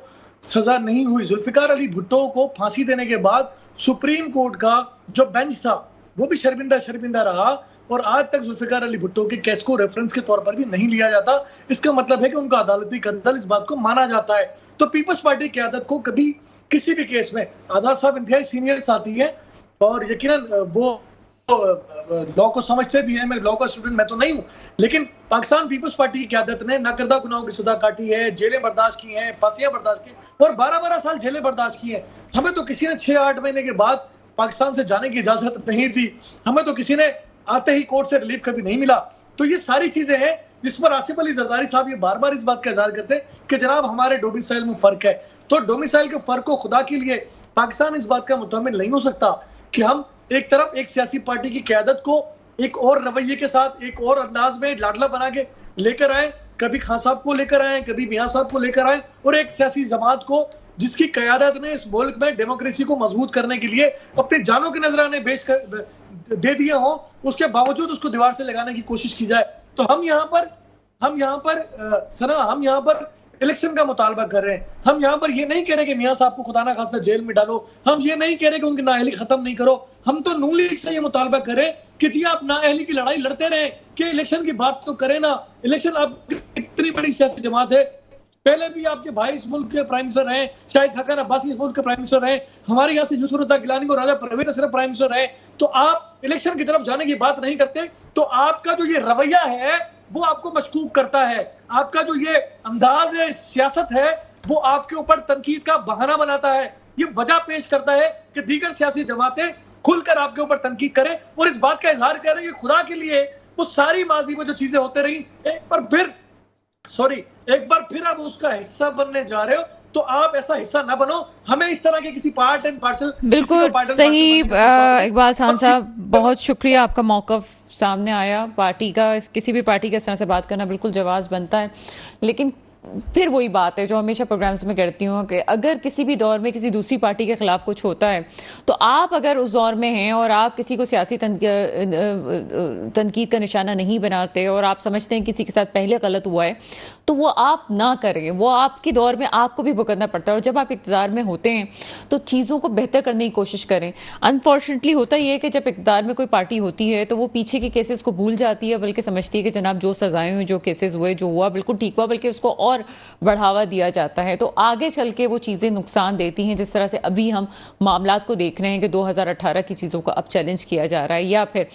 सजा नहीं हुई। जुल्फिकार अली भुट्टो को फांसी देने के बाद सुप्रीम कोर्ट का जो बेंच था वो भी शर्मिंदा रहा और आज तक जुल्फिकार अली भुट्टो के केस को रेफरेंस के तौर पर भी नहीं लिया जाता। इसका मतलब है कि उनका अदालती कत्ल इस बात को माना जाता है। तो पीपल्स पार्टी की क़यादत को कभी किसी भी केस में, आजाद साहब इंतहाई सीनियर साथी है और यकीनन वो लॉ को समझते भी हैं। मैं लॉ का स्टूडेंट मैं तो नहीं हूं, लेकिन पाकिस्तान पीपल्स पार्टी की क़यादत ने नाकर्दा गुनाहों की सजा काटी है, जेलें बर्दाश्त की हैं, फांसियां बर्दाश्त की और 12-12 साल जेलें बर्दाश्त की हैं। हमें तो किसी ने 6-8 महीने के बाद पाकिस्तान से जाने की इजाजत नहीं दी, हमें तो किसी ने आते ही कोर्ट से रिलीफ कभी नहीं मिला। तो ये सारी चीजें हैं जिस पर आसिफ अली जरदारी साहब ये बार बार इस बात का इज़हार करते हैं कि जनाब हमारे डोमिसाइल में फर्क है। तो डोमिसाइल के फर्क को खुदा के लिए पाकिस्तान इस बात का मुतमिन नहीं हो सकता कि हम एक तरफ एक सियासी पार्टी की क़यादत को एक और रवैये के साथ एक और अंदाज में लाडला बना के लेकर आए, कभी खान साहब को लेकर आए, कभी मियां साहब को लेकर आए, और एक सियासी जमात को जिसकी क़यादत ने इस मुल्क में डेमोक्रेसी को मजबूत करने के लिए अपने जानों के नजराने पेश दे दिए हों, उसके बावजूद उसको दीवार से लगाने की कोशिश की जाए। तो हम यहाँ पर इलेक्शन का मुतालबा कर रहे हैं। हम यहाँ पर ये नहीं कह रहे कि मियां साहब को खुदा ना खास्ता जेल में डालो, हम ये नहीं कह रहे कि उनकी नाअहली खत्म नहीं करो। हम तो नून लीग से ये मुतालबा करें कि जी आप नाअहली की लड़ाई लड़ते रहे, कि इलेक्शन की बात तो करें ना। इलेक्शन आपकी इतनी बड़ी सियासी जमात है, पहले भी आपके भाई इस मुल्क के प्राइम मिनिस्टर रहे, शाहिद खाकान अब्बासी इस मुल्क के प्राइम मिनिस्टर रहे, हमारे यहाँ से यूसुफ रज़ा गिलानी को राजा परवेज अशरफ प्राइम मिनिस्टर रहे। तो आप इलेक्शन की तरफ जाने की बात नहीं करते, तो आपका जो ये रवैया है वो आपको मशकूक करता है। आपका जो ये अंदाज है, सियासत है, वो आपके ऊपर तनकीद का बहाना बनाता है। ये वजह पेश करता है कि दीगर सियासी जमातें खुलकर आपके ऊपर तनकीद करें और इस बात का इजहार करें कि खुदा के लिए वो सारी माजी में जो चीजें होते रही, एक बार फिर आप उसका हिस्सा बनने जा रहे हो, तो आप ऐसा हिस्सा ना बनो। हमें इस तरह के किसी पार्ट एंड पार्सल, बिल्कुल सही इकबाल खान साहब, बहुत शुक्रिया, आपका मौक़िफ़ सामने आया। पार्टी का, किसी भी पार्टी के इस तरह से बात करना बिल्कुल जवाज़ बनता है, लेकिन फिर वही बात है जो हमेशा प्रोग्राम्स में करती हूँ कि अगर किसी भी दौर में किसी दूसरी पार्टी के खिलाफ कुछ होता है, तो आप अगर उस दौर में हैं और आप किसी को सियासी तनकीद का निशाना नहीं बनाते और आप समझते हैं किसी के साथ पहले गलत हुआ है, तो वो आप ना करें। वो आपके दौर में आपको भी भुगतना पड़ता है, और जब आप इक़्तिदार में होते हैं तो चीज़ों को बेहतर करने की कोशिश करें। अनफॉर्चुनेटली होता ये है कि जब इक़्तिदार में कोई पार्टी होती है तो वो पीछे के केसेस को भूल जाती है, बल्कि समझती है कि जनाब जो सजाएं हुई, जो केसेस हुए, जो हुआ बिल्कुल ठीक हुआ, बल्कि उसको और बढ़ावा दिया जाता है। तो आगे चल के वो चीज़ें नुकसान देती हैं, जिस तरह से अभी हम मामलात को देख रहे हैं कि 2018 की चीज़ों को अब चैलेंज किया जा रहा है, या फिर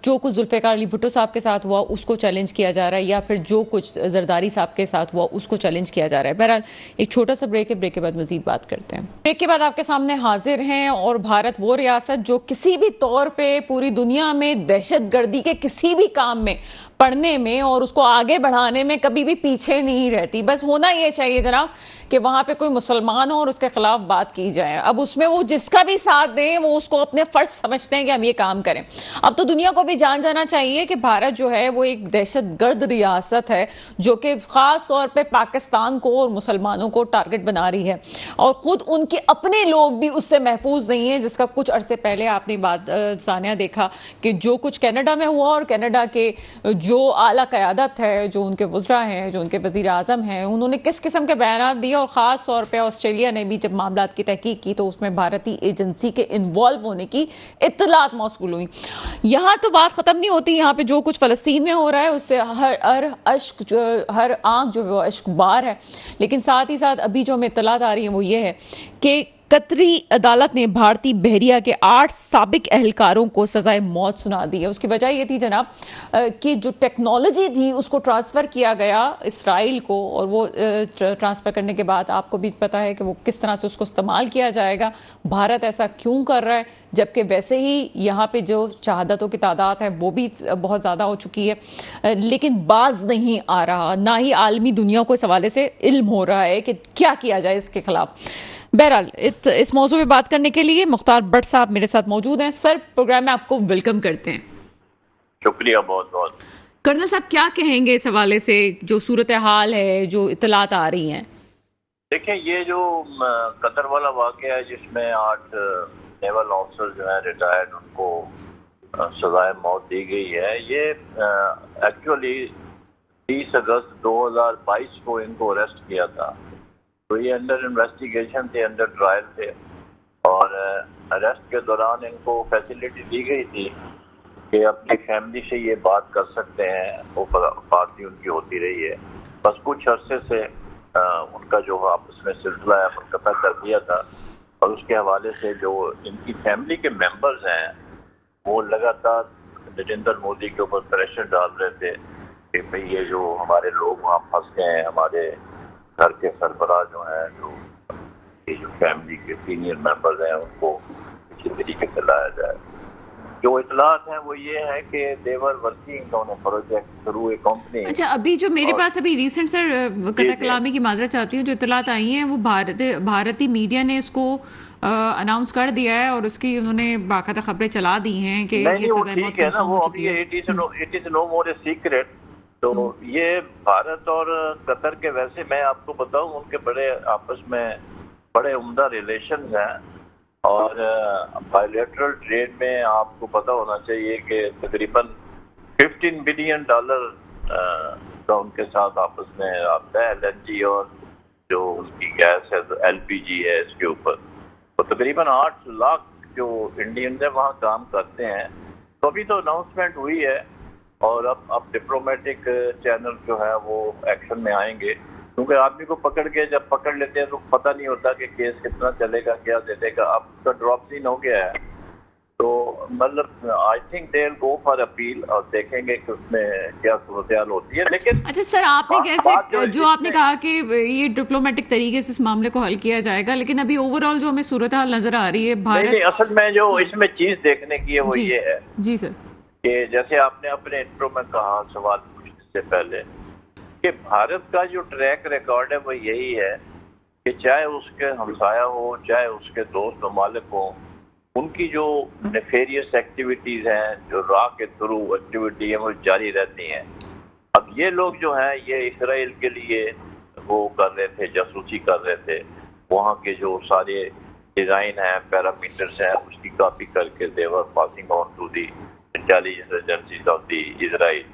जो कुछ जुल्फ़िकार अली भुट्टो साहब के साथ हुआ उसको चैलेंज किया जा रहा है, या फिर जो कुछ जरदारी साहब के साथ हुआ उसको चैलेंज किया जा रहा है। बहरहाल एक छोटा सा ब्रेक है, ब्रेक के बाद मजीद बात करते हैं। ब्रेक के बाद आपके सामने हाजिर हैं, और भारत वो रियासत जो किसी भी तौर पर पूरी दुनिया में दहशतगर्दी के किसी भी काम में पढ़ने में और उसको आगे बढ़ाने में कभी भी पीछे नहीं रहती। बस होना ये चाहिए जनाब कि वहां पे कोई मुसलमान हो और उसके खिलाफ बात की जाए। अब उसमें वो जिसका भी साथ दें, वो उसको अपने फर्ज समझते हैं कि हम ये काम करें। अब तो दुनिया को भी जान जाना चाहिए कि भारत जो है वो एक दहशतगर्द रियासत है, जो कि खास तौर पे पाकिस्तान को और मुसलमानों को टारगेट बना रही है, और खुद उनके अपने लोग भी उससे महफूज नहीं है, जिसका कुछ अरसे पहले आपने बात सानिया देखा कि जो कुछ कनाडा में हुआ, और कनाडा के जो आला क़यादत है, जो उनके वज़रा हैं, जो उनके वज़ीर आज़म हैं, उन्होंने किस किस्म के बयान दिए। और ख़ास तौर पे ऑस्ट्रेलिया ने भी जब मामलात की तहकीक की तो उसमें भारतीय एजेंसी के इन्वॉल्व होने की इत्तलात मौसूल हुई। यहाँ तो बात ख़त्म नहीं होती, यहाँ पे जो कुछ फ़लस्तीन में हो रहा है उससे हर आँख जो है वो अश्कबार है। लेकिन साथ ही साथ अभी जो हमें इत्तलात आ रही है वो ये है कि कतरी अदालत ने भारतीय बहरिया के 8 साबिक अहलकारों को सजाए मौत सुना दी है। उसकी वजह ये थी जनाब कि जो टेक्नोलॉजी थी उसको ट्रांसफ़र किया गया इसराइल को, और वो ट्रांसफ़र करने के बाद आपको भी पता है कि वो किस तरह से उसको इस्तेमाल किया जाएगा। भारत ऐसा क्यों कर रहा है, जबकि वैसे ही यहाँ पे जो शहादतों की तादाद है वो भी बहुत ज़्यादा हो चुकी है, लेकिन बाज नहीं आ रहा, ना ही आलमी दुनिया को इस हवाले से इल्म हो रहा है कि क्या किया जाए इसके खिलाफ। बहरहाल इस मौजू पे बात करने के लिए मुख्तार भट्ट साहब मेरे साथ मौजूद हैं। सर, प्रोग्राम में आपको वेलकम करते हैं। शुक्रिया बहुत बहुत। कर्नल साहब, क्या कहेंगे इस हवाले से, जो सूरत हाल है, जो इत्तलात आ रही हैं? देखें, ये जो कतर वाला वाक़या है जिसमें 8 नेवल ऑफिसर जो है रिटायर्ड, उनको सजाए मौत दी गई है, ये एक्चुअली 30 अगस्त 2022 को इनको अरेस्ट किया था। तो ये अंडर इन्वेस्टिगेशन थे, अंडर ट्रायल थे, और अरेस्ट के दौरान इनको फैसिलिटी दी गई थी कि अपनी फैमिली से ये बात कर सकते हैं। वो बात भी उनकी होती रही है, बस कुछ अरसे से उनका जो आपस में सिलसिला है मुनक़ता कर दिया था, और उसके हवाले से जो इनकी फैमिली के मेंबर्स हैं वो लगातार नरेंद्र मोदी के ऊपर प्रेशर डाल रहे थे कि भाई ये जो हमारे लोग वहाँ फंस गए हैं, हमारे घर के सरबराह जो हैं, ये जो फैमिली के सीनियर मेंबर्स हैं, उनको किसी तरीके से लाया जाए। जो इतलात हैं वो ये है कि they're working on a project through a company. अच्छा, अभी जो मेरे पास अभी रिसेंट सर कथा कलामी की माजरा चाहती हूँ, जो इतलात आई हैं वो भारतीय मीडिया ने इसको अनाउंस कर दिया है, और उसकी उन्होंने बाकायदा खबरें चला दी हैं कि ये सज़ाए मौत कंफर्म हो चुकी है। It is no more a secret तो ये भारत और कतर के, वैसे मैं आपको बताऊं, उनके बड़े आपस में बड़े उम्दा रिलेशन हैं। और बायलैटरल ट्रेड में आपको पता होना चाहिए कि तकरीबन $15 बिलियन का उनके साथ आपस में आता है। LNG और जो उनकी गैस है, LPG है, इसके ऊपर तो तकरीबन 8 लाख जो इंडियन है वहाँ काम करते हैं। तो अभी तो अनाउंसमेंट हुई है और अब डिप्लोमेटिक चैनल जो है वो एक्शन में आएंगे, क्योंकि आदमी को पकड़ के जब पकड़ लेते हैं तो पता नहीं होता कि केस कितना चलेगा, क्या दे देगा। अब तो ड्रॉप सीन हो गया है, तो मतलब I think they will go for appeal और देखेंगे कि उसमें क्या सूरत होती है। लेकिन अच्छा सर, आपने कैसे जो आपने कहा कि ये डिप्लोमेटिक तरीके से इस मामले को हल किया जाएगा, लेकिन अभी ओवरऑल जो हमें सूरत हाल नजर आ रही है भारत, नहीं, असल में जो इसमें चीज देखने की है वो ये है जी सर, कि जैसे आपने अपने इंट्रो में कहा सवाल पूछने से पहले कि भारत का जो ट्रैक रिकॉर्ड है वो यही है कि चाहे उसके हमसाया हो, चाहे उसके दोस्त ममालिक हो, उनकी जो नेफेरियस एक्टिविटीज हैं, जो रॉ के थ्रू एक्टिविटी है, वो जारी रहती हैं। अब ये लोग जो हैं ये इसराइल के लिए वो कर रहे थे, जासूसी कर रहे थे। वहाँ के जो सारे डिज़ाइन हैं, पैरामीटर्स हैं, उसकी कॉपी करके they're passing on to the intelligence agencies of the Israel.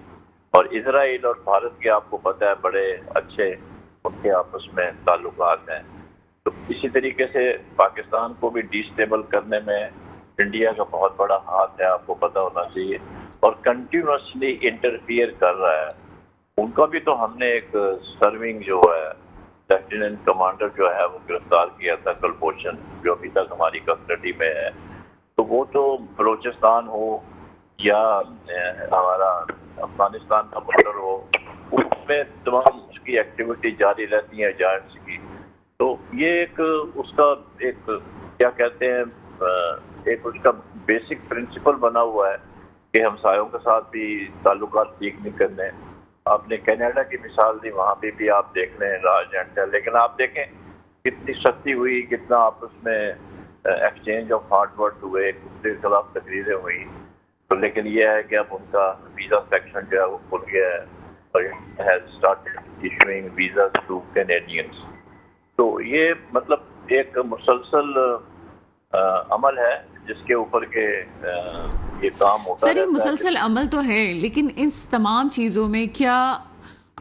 और इजराइल और भारत के आपको पता है बड़े अच्छे उनके आपस में ताल्लुकात हैं। तो इसी तरीके से पाकिस्तान को भी डिस्टेबल करने में इंडिया का बहुत बड़ा हाथ है, आपको पता होना चाहिए, और कंटिन्यूसली इंटरफियर कर रहा है। उनका भी तो हमने एक सर्विंग जो है लेफ्टिनेंट कमांडर जो है वो गिरफ्तार किया था, कुलभूषण, जो अभी तक हमारी कस्टडी में है। तो वो तो बलोचिस्तान हो या हमारा अफगानिस्तान का बॉर्डर हो, उसमें तमाम उसकी एक्टिविटी जारी रहती है एजेंट्स की। तो ये एक उसका एक क्या कहते हैं, एक उसका बेसिक प्रिंसिपल बना हुआ है कि हमसायों के साथ भी ताल्लुकात ठीक नहीं करने। आपने कनाडा की मिसाल दी, वहाँ पे भी आप देख लें राज एंड, लेकिन आप देखें कितनी सख्ती हुई, कितना आपस में एक्सचेंज ऑफ हार्ड वर्ड हुए, एक दूसरे के खिलाफ तकरीरें हुई। तो लेकिन यह है कि अब उनका वीज़ा सेक्शन जो है वो खुल गया है और has started issuing visa to Canadians. तो ये मतलब एक मुसलसल अमल है जिसके ऊपर के ये काम होता है। सर, ये मुसलसल अमल तो है, लेकिन इस तमाम चीज़ों में क्या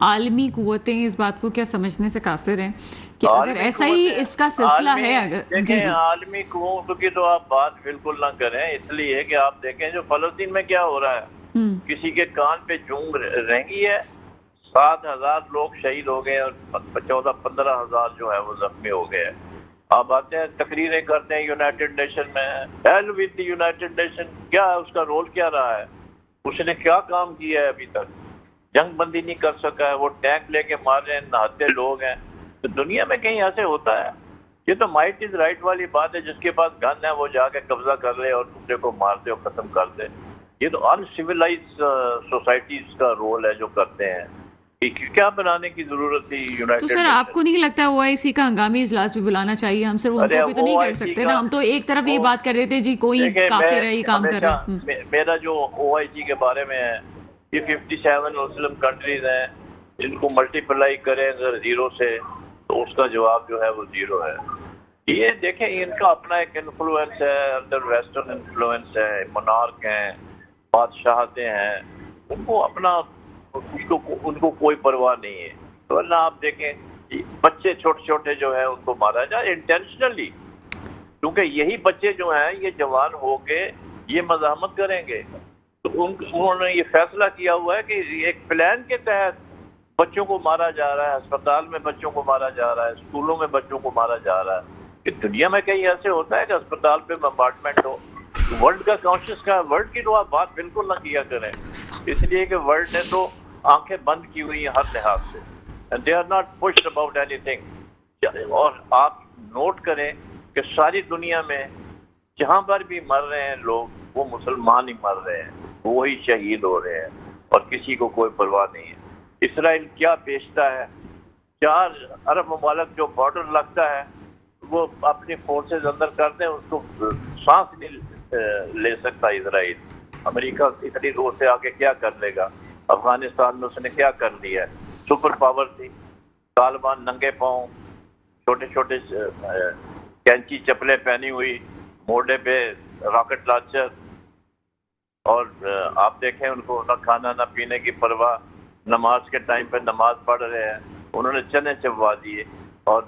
आलमी कुव्वतें इस बात को क्या समझने से कासिर हैं कि अगर ऐसा ही इसका सिलसिला है, अगर जी जी आलमी कुव्वतों की तो आप बात बिल्कुल ना करें, इसलिए कि आप देखें जो फलस्तीन में क्या हो रहा है, किसी के कान पे जूं रहेंगी है। 7,000 लोग शहीद हो गए और 14-15 हजार जो है वो जख्मी हो गए हैं। आप आते हैं तकरीरें करते हैं यूनाइटेड नेशन में, hell with the United nation, क्या है उसका रोल, क्या रहा है, उसने क्या काम किया है अभी तक, जंग बंदी नहीं कर सका है, वो टैंक लेके मार रहे हैं, नहाते लोग हैं। तो दुनिया में कहीं ऐसे होता है? ये तो माइट इज राइट वाली बात है, जिसके पास गन है वो जाके कब्जा कर ले और दूसरे को मार दे और खत्म कर दे। ये तो अनसिविलाइज सोसाइटीज का रोल है जो करते हैं। क्या बनाने की जरूरत थी यूनाइटेड? तो सर आपको नहीं लगता OIC का हंगामी इजलास भी बुलाना चाहिए? हम सिर्फ उनको भी तो नहीं कर सकते ना, हम तो एक तरफ ये बात कर रहे थे जी कोई काफिर है, काम कर रहा है। मेरा जो OIC के बारे में है, ये 57 मुस्लिम कंट्रीज हैं, जिनको मल्टीप्लाई करें अगर 0 से तो उसका जवाब जो है वो 0 है। ये देखें इनका अपना एक इन्फ्लुएंस है, अंदर वेस्टर्न इन्फ्लुएंस है, मोनार्क हैं, बादशाहतें हैं, उनको अपना उनको कोई परवाह नहीं है। तो वरना आप देखें बच्चे छोटे छोटे जो है उनको मारा जाए इंटेंशनली, क्योंकि यही बच्चे जो हैं ये जवान होके ये मज़ाहमत करेंगे। तो उन्होंने ये फैसला किया हुआ है कि एक प्लान के तहत बच्चों को मारा जा रहा है, अस्पताल में बच्चों को मारा जा रहा है, स्कूलों में बच्चों को मारा जा रहा है। कि दुनिया में कहीं ऐसे होता है कि अस्पताल पे बम्बार्टमेंट हो? वर्ल्ड का कॉन्शियस का, वर्ल्ड की तो आप बात बिल्कुल ना किया करें, इसलिए कि वर्ल्ड ने तो आंखें बंद की हुई हर लिहाज से, and they are not pushed about anything. और आप नोट करें कि सारी दुनिया में जहाँ पर भी मर रहे हैं लोग, वो मुसलमान ही मर रहे हैं, वही शहीद हो रहे हैं और किसी को कोई परवाह नहीं है। इसराइल क्या बेचता है? 4 अरब ममालिक जो बॉर्डर लगता है वो अपनी फोर्सेज अंदर करते हैं, उसको सांस नहीं ले सकता इसराइल। अमेरिका इतनी दूर से आके क्या कर लेगा? अफगानिस्तान में उसने क्या कर लिया है। सुपर पावर थी, तालिबान नंगे पांव, छोटे छोटे कैंची चप्पलें पहनी हुई, मोढ़े पे रॉकेट लॉन्चर, और आप देखें उनको ना खाना ना पीने की परवाह, नमाज के टाइम पे नमाज पढ़ रहे हैं। उन्होंने चने चबवा दिए और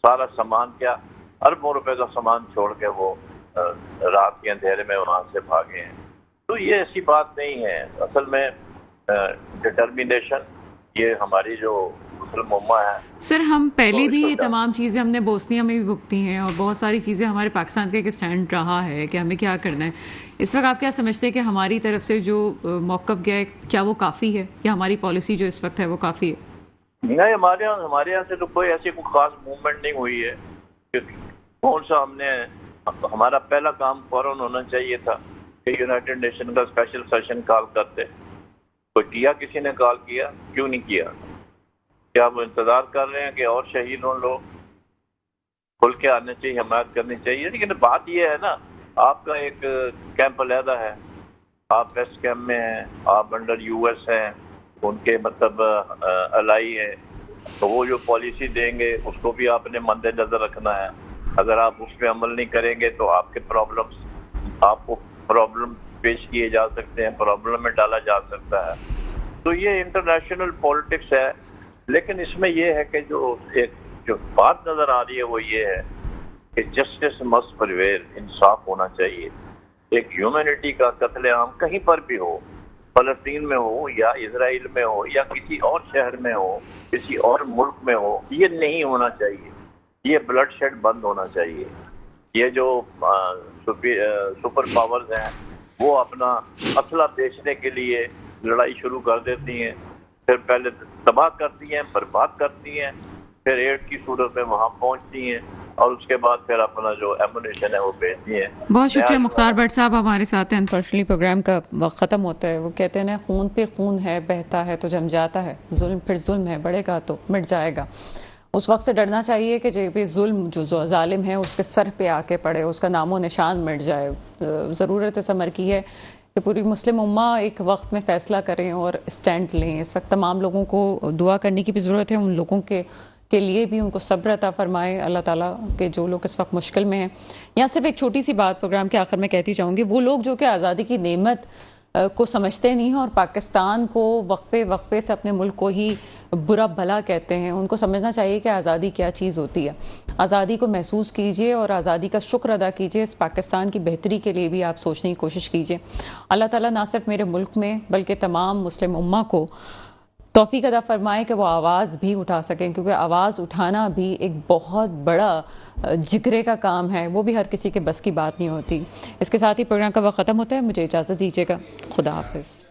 सारा सामान, क्या अरबों रुपए का सामान छोड़ के वो रात के अंधेरे में वहां से भागे हैं। तो ये ऐसी बात नहीं है। असल में डिटर्मिनेशन ये हमारी जो मुस्लिम उम्मा है। सर, हम पहले तो भी ये इसको तमाम चीज़ें हमने बोस्निया में भी भुगती हैं और बहुत सारी चीज़ें हमारे पाकिस्तान का एक स्टैंड रहा है कि हमें क्या करना है। इस वक्त आप क्या समझते हैं कि हमारी तरफ से जो मौक़िफ़ गया है, क्या वो काफ़ी है या हमारी पॉलिसी जो इस वक्त है वो काफ़ी है? नहीं, हमारे यहाँ से तो कोई ऐसी कोई खास मूवमेंट नहीं हुई है। कौन सा हमारा पहला काम फौरन होना चाहिए था कि यूनाइटेड नेशन का स्पेशल सेशन कॉल करते। कोई किया, किसी ने कॉल किया, क्यों नहीं किया? क्या वो इंतजार कर रहे हैं कि और शहीद हों लोग? खुल के आने चाहिए, हिमायत करनी चाहिए। लेकिन बात यह है ना, आपका एक कैंप अलहदा है, आप वेस्ट कैंप में हैं, आप अंडर यूएस हैं, उनके मतलब अलाई है, तो वो जो पॉलिसी देंगे उसको भी आपने मद्देनजर रखना है। अगर आप उस पर अमल नहीं करेंगे तो आपको प्रॉब्लम पेश किए जा सकते हैं, प्रॉब्लम में डाला जा सकता है। तो ये इंटरनेशनल पॉलिटिक्स है। लेकिन इसमें यह है कि जो बात नजर आ रही है वो ये है कि जस्टिस मस्ट प्रिवेल, इंसाफ होना चाहिए। एक ह्यूमैनिटी का कत्लेआम कहीं पर भी हो, फलस्तीन में हो या इजराइल में हो या किसी और शहर में हो, किसी और मुल्क में हो, ये नहीं होना चाहिए। ये ब्लडशेड बंद होना चाहिए। ये जो सुपर पावर्स हैं वो अपना असला बेचने के लिए लड़ाई शुरू कर देती हैं, फिर पहले तबाह करती हैं, बर्बाद करती हैं, फिर एड की सूरत में वहाँ पहुँचती हैं और उसके बाद फिर अपना जो एमुनेशन है वो बेचती हैं। बहुत शुक्रिया मुख्तार भट्ट साहब, हमारे साथ हैं। अनफॉर्चुनेटली प्रोग्राम का वक्त ख़त्म होता है। वो कहते हैं ना, खून पे खून है, बहता है तो जम जाता है, जुल्म फिर जुल्म है, बढ़ेगा तो मिट जाएगा। उस वक्त से डरना चाहिए कि जब भी जुल्म जो जालिम है उसके सर पे आके पड़े, उसका नामो निशान मिट जाए। ज़रूरत इस अमर की है कि पूरी मुस्लिम उम्मा एक वक्त में फ़ैसला करें और स्टैंड लें। इस वक्त तमाम लोगों को दुआ करने की भी ज़रूरत है, उन लोगों के लिए भी उनको सब्र अता फरमाए अल्लाह ताला के, जो लोग इस वक्त मुश्किल में हैं। यहाँ सिर्फ एक छोटी सी बात प्रोग्राम के आखिर में कहती चाहूँगी, वो लोग जो कि आज़ादी की नेमत को समझते नहीं हैं और पाकिस्तान को वक्फे से अपने मुल्क को ही बुरा भला कहते हैं, उनको समझना चाहिए कि आज़ादी क्या चीज़ होती है। आज़ादी को महसूस कीजिए और आज़ादी का शुक्र अदा कीजिए। इस पाकिस्तान की बेहतरी के लिए भी आप सोचने की कोशिश कीजिए। अल्लाह ताला ना सिर्फ मेरे मुल्क में बल्कि तमाम मुस्लिम उम्मा को तौफीक अदा फरमाए कि वो आवाज़ भी उठा सकें, क्योंकि आवाज़ उठाना भी एक बहुत बड़ा जिगरे का काम है, वो भी हर किसी के बस की बात नहीं होती। इसके साथ ही प्रोग्राम का वक्त ख़त्म होता है। मुझे इजाज़त दीजिएगा। खुदा हाफिज़।